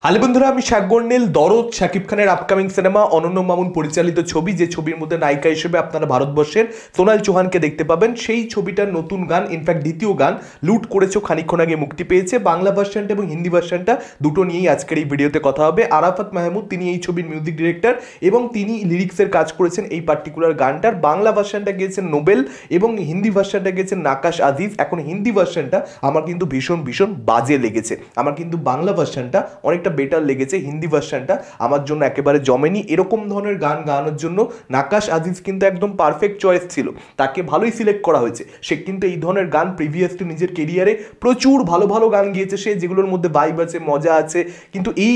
Hello বন্ধুরা, আমি শাকগর্নেল। দরদ শাকিব খানের আপকামিং সিনেমা অনন্য মামুন পরিচালিত ছবি, যে ছবির মধ্যে নায়িকা হিসেবে আপনারা ভারতবর্ষের সোনাল চৌহানকে দেখতে পাবেন। সেই ছবিটার নতুন গান, ইনফ্যাক্ট দ্বিতীয় গান লুট করেছো খানিকক্ষণ আগে মুক্তি পেয়েছে। বাংলা ভার্সনটা এবং হিন্দি ভার্সনটা দুটো নিয়েই আজকের এই ভিডিওতে কথা হবে। আরাফাত মাহমুদ তিনি এই ছবির মিউজিক ডিরেক্টর এবং তিনি লিরিক্সের কাজ করেছেন এই পার্টিকুলার গানটার। বাংলা ভার্সনটা গিয়েছেন নোবেল এবং হিন্দি ভার্সনটা গিয়েছেন নাকাশ আজিজ। এখন হিন্দি ভার্সনটা আমার কিন্তু ভীষণ ভীষণ বাজে লেগেছে। আমার কিন্তু বাংলা ভার্সনটা অনেকটা বেটার লেগেছে, হিন্দি ভার্সনটা আমার জন্য একেবারে জমেনি। এরকম ধরনের গান গাওয়ানোর জন্য নাকাশ আজিজ কিন্তু একদম পারফেক্ট চয়েস ছিল, তাকে ভালোই সিলেক্ট করা হয়েছে। সে কিন্তু এই ধরনের গান প্রিভিয়াসলি নিজের কেরিয়ারে প্রচুর ভালো ভালো গান গিয়েছে সে, যেগুলোর মধ্যে ভাইব আছে, মজা আছে। কিন্তু এই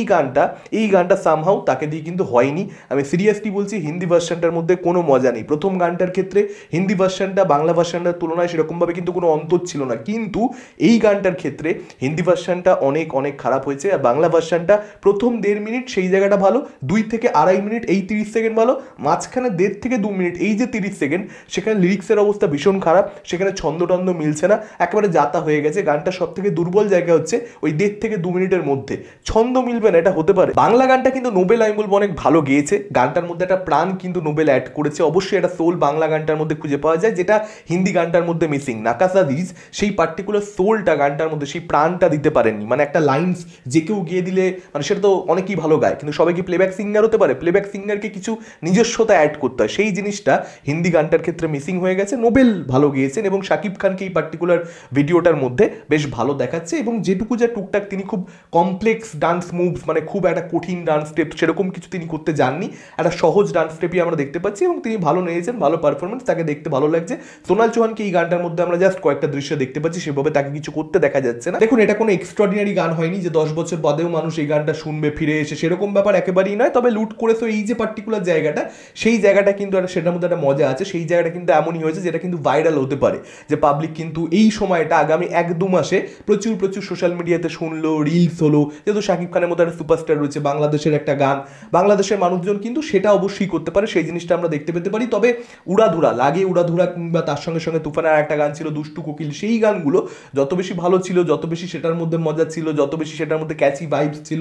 গানটা সামহাউ তাকে দিয়ে কিন্তু হয়নি। আমি সিরিয়াসলি বলছি, হিন্দি ভার্সনটার মধ্যে কোনো মজা নেই। প্রথম গানটার ক্ষেত্রে হিন্দি ভার্সনটা বাংলা ভার্সনটার তুলনায় সেরকমভাবে কিন্তু কোনো অন্তর ছিল না, কিন্তু এই গানটার ক্ষেত্রে হিন্দি ভার্সনটা অনেক অনেক খারাপ হয়েছে। আর বাংলা ভার্সনটা প্রথম 1.5 মিনিট সেই জায়গাটা ভালো, 2 থেকে 2.5 মিনিট এই 30 সেকেন্ড ভালো, মাঝখানে 1.5 থেকে 2 মিনিট এই যে 30 সেকেন্ড, সেখানে লিরিক্সের অবস্থা ভীষণ খারাপ। সেখানে ছন্দটন্দ মিলছে না, একেবারে যাতা হয়ে গেছে। গানটা সব থেকে দুর্বল জায়গা হচ্ছে ওই 1.5 থেকে 2 মিনিটের মধ্যে ছন্দ মিলবে না, এটা হতে পারে। বাংলা গানটা কিন্তু নোবেল আমি বলবো অনেক ভালো গেয়েছে। গানটার মধ্যে একটা প্রাণ কিন্তু নোবেল অ্যাড করেছে। অবশ্যই একটা সোল বাংলা গানটার মধ্যে খুঁজে পাওয়া যায়, যেটা হিন্দি গানটার মধ্যে মিসিং। নাকাশ আজিজ সেই পার্টিকুলার সোলটা গানটার মধ্যে, সেই প্রাণটা দিতে পারেননি। মানে একটা লাইন্স যে কেউ গিয়ে দিলে, মানে সেটা তো অনেকেই ভালো গায়, কিন্তু সবাই কি প্লেব্যাক সিঙ্গার হতে পারে? প্লেব্যাক সিঙ্গারকে কিছু নিজস্বতা অ্যাড করতে হয়, সেই জিনিসটা হিন্দি গানটার ক্ষেত্রে মিসিং হয়ে গেছে। নোবেল ভালো গিয়েছেন এবং শাকিব খানকে এই পার্টিকুলার ভিডিওটার মধ্যে বেশ ভালো দেখাচ্ছে। এবং যেটুকু যা টুকটাক তিনি খুব কমপ্লেক্স ডান্স মুভস, মানে খুব একটা কঠিন ডান্স স্টেপ সেরকম কিছু তিনি করতে যাননি, একটা সহজ ডান্স স্টেপই আমরা দেখতে পাচ্ছি এবং তিনি ভালো নিয়েছেন, ভালো পারফরমেন্স, তাকে দেখতে ভালো লাগছে। সোনাল চৌহানকে এই গানটার মধ্যে আমরা জাস্ট কয়েকটা দৃশ্য দেখতে পাচ্ছি, সেভাবে তাকে কিছু করতে দেখা যাচ্ছে না। দেখুন, এটা কোনো এক্সট্রাঅর্ডিনারি গান হয়নি যে 10 বছর বাদেও মানুষ এই গানটা শুনবে ফিরে এসে, সেরকম ব্যাপার একেবারেই নয়। তবে লুট করেছো এই যে পার্টিকুলার জায়গাটা, সেই জায়গাটা কিন্তু সেটার মধ্যে একটা মজা আছে। সেই জায়গাটা কিন্তু এমনই হয়েছে যেটা কিন্তু ভাইরাল হতে পারে, যে পাবলিক কিন্তু এই সময়টা আগামী 1-2 মাসে প্রচুর প্রচুর সোশ্যাল মিডিয়াতে শুনলো, রিলস হলো। যেহেতু শাকিব খানের মতো একটা সুপারস্টার রয়েছে, বাংলাদেশের একটা গান, বাংলাদেশের মানুষজন কিন্তু সেটা অবশ্যই করতে পারে, সেই জিনিসটা আমরা দেখতে পেতে পারি। তবে উড়াধুরা কিংবা তার সঙ্গে সঙ্গে তুফানের একটা গান ছিল দুষ্টু কোকিল, সেই গানগুলো যত বেশি ভালো ছিল, যত বেশি সেটার মধ্যে মজা ছিল, যত বেশি সেটার মধ্যে ক্যাচি ভাইবস ছিল,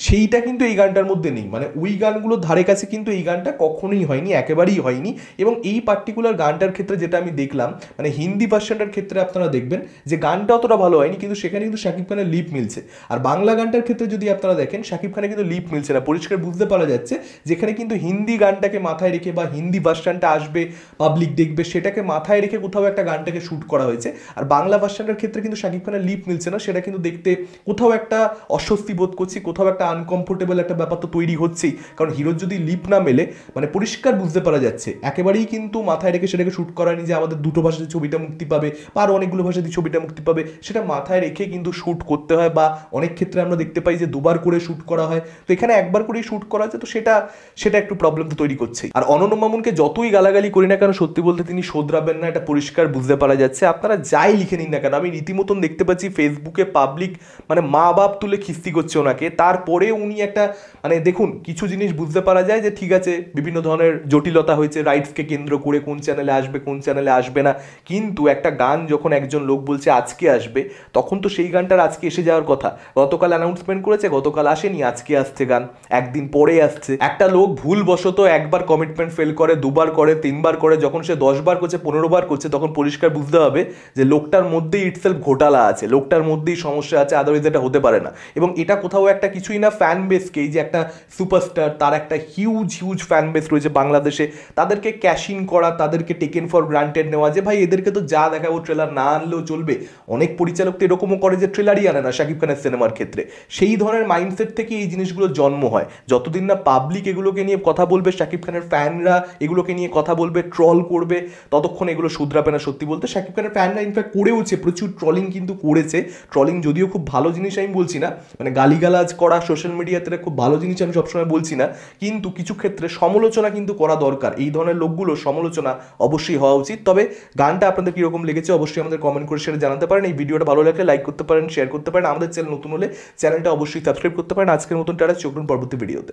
সেইটা কিন্তু এই গানটার মধ্যে নেই। মানে ওই গানগুলোর ধারে কাছে কিন্তু এই গানটা কখনোই হয়নি, একেবারেই হয়নি। এবং এই পার্টিকুলার গানটার ক্ষেত্রে যেটা আমি দেখলাম, মানে হিন্দি ভার্সনটার ক্ষেত্রে আপনারা দেখবেন যে গানটা অতটা ভালো হয়নি, কিন্তু সেখানে কিন্তু শাকিব খানের লিপ মিলছে। আর বাংলা গানটার ক্ষেত্রে যদি আপনারা দেখেন, শাকিব খানের কিন্তু লিপ মিলছে না, পরিষ্কার বুঝতে পারা যাচ্ছে। যেখানে কিন্তু হিন্দি গানটাকে মাথায় রেখে বা হিন্দি ভার্সনটা আসবে, পাবলিক দেখবে, সেটাকে মাথায় রেখে কোথাও একটা গানটাকে শ্যুট করা হয়েছে। আর বাংলা ভার্সনটার ক্ষেত্রে কিন্তু শাকিব খানের লিপ মিলছে না, সেটা কিন্তু দেখতে কোথাও একটা অস্বস্তি বোধ করছি, কোথাও একটা আনকমফোর্টেবল একটা ব্যাপার তো তৈরি হচ্ছেই। কারণ হিরোর যদি লিপ না মেলে, মানে পরিষ্কার বুঝতে পারা যাচ্ছে একেবারেই কিন্তু মাথায় রেখে সেটাকে শ্যুট করা হয়নি যে আমাদের দুটো ভাষাতে ছবিটা মুক্তি পাবে বা আরও অনেকগুলো ভাষাতে ছবিটা মুক্তি পাবে। সেটা মাথায় রেখে কিন্তু শ্যুট করতে হয়, বা অনেক ক্ষেত্রে আমরা দেখতে পাই যে 2বার করে শ্যুট করা হয়। তো এখানে 1বার করেই শ্যুট করা আছে, তো সেটা একটু প্রবলেম তো তৈরি করছেই। আর অনন্য মামুনকে যতই গালাগালি করি না কেন, সত্যি বলতে তিনি শোধরাবেন না, এটা পরিষ্কার বুঝতে পারা যাচ্ছে। আপনারা যাই লিখে নিন না কেন, আমি রীতিমতন দেখতে পাচ্ছি ফেসবুকে পাবলিক মানে মা বাপ তুলে খিস্তি করছে ওনাকে। তারপরে উনি একটা, মানে দেখুন, কিছু জিনিস বুঝতে পারা যায় যে ঠিক আছে, বিভিন্ন ধরনের জটিলতা হয়েছে রাইটসকে কেন্দ্র করে, কোন চ্যানেলে আসবে কোন চ্যানেলে আসবে না। কিন্তু একটা গান যখন একজন লোক বলছে আজকে আসবে, তখন তো সেই গানটার আজকে এসে যাওয়ার কথা। গতকাল অ্যানাউন্সমেন্ট করেছে, গতকাল আসেনি, আজকে আসছে গান, একদিন পরে আসছে। একটা লোক ভুলবশত 1বার কমিটমেন্ট ফেল করে, 2বার করে, 3বার করে, যখন সে 10বার করছে, 15বার করছে, তখন পরিষ্কার বুঝতে হবে যে লোকটার মধ্যেই ইটসেলফ ঘোটালা আছে, লোকটার মধ্যেই সমস্যা আছে, আদারওয়াইজ এটা হতে পারে না। এবং এটা কোথাও একটা কিছুই না, ফ্যান বেসকে, এই যে একটা সুপারস্টার, তার একটা হিউজ ফ্যান বেস রয়েছে বাংলাদেশে, তাদেরকে ক্যাশ ইন করা, তাদেরকে টেকেন ফর গ্রান্টেড নেওয়া, যে ভাই এদেরকে তো যা দেখাবো ট্রেলার না আনলেও চলবে। অনেক পরিচালক তো এরকমও করে যে ট্রেলারই আনে না শাকিব খানের সিনেমার ক্ষেত্রে। সেই ধরনের মাইন্ডসেট থেকে এই জিনিসগুলো জন্ম হয়। যতদিন না পাবলিক এগুলোকে নিয়ে কথা বলবে, শাকিব খানের ফ্যানরা এগুলোকে নিয়ে কথা বলবে, ট্রল করবে, ততক্ষণ এগুলো শুধরাবে না। সত্যি বলতে শাকিব খানের ফ্যানরা ইনফ্যাক্ট করেওছে, প্রচুর ট্রলিং কিন্তু করেছে। ট্রলিং যদিও খুব ভালো জিনিস আমি বলছি না, মানে গালিগালাজ করা সোশ্যাল মিডিয়াতে খুব ভালো জিনিস আমি সবসময় বলছি না, কিন্তু কিছু ক্ষেত্রে সমালোচনা কিন্তু করা দরকার। এই ধরনের লোকগুলো সমালোচনা অবশ্যই হওয়া উচিত। তবে গানটা আপনাদের কীরকম লেগেছে অবশ্যই আমাদের কমেন্ট করে সেটা জানাতে পারেন। এই ভিডিওটা ভালো লাগলে লাইক করতে পারেন, শেয়ার করতে পারেন। আমাদের চ্যানেল নতুন হলে চ্যানেলটা অবশ্যই সাবস্ক্রাইব করতে পারেন। আজকের মতন টাটা, চোখ পরবর্তী ভিডিওতে।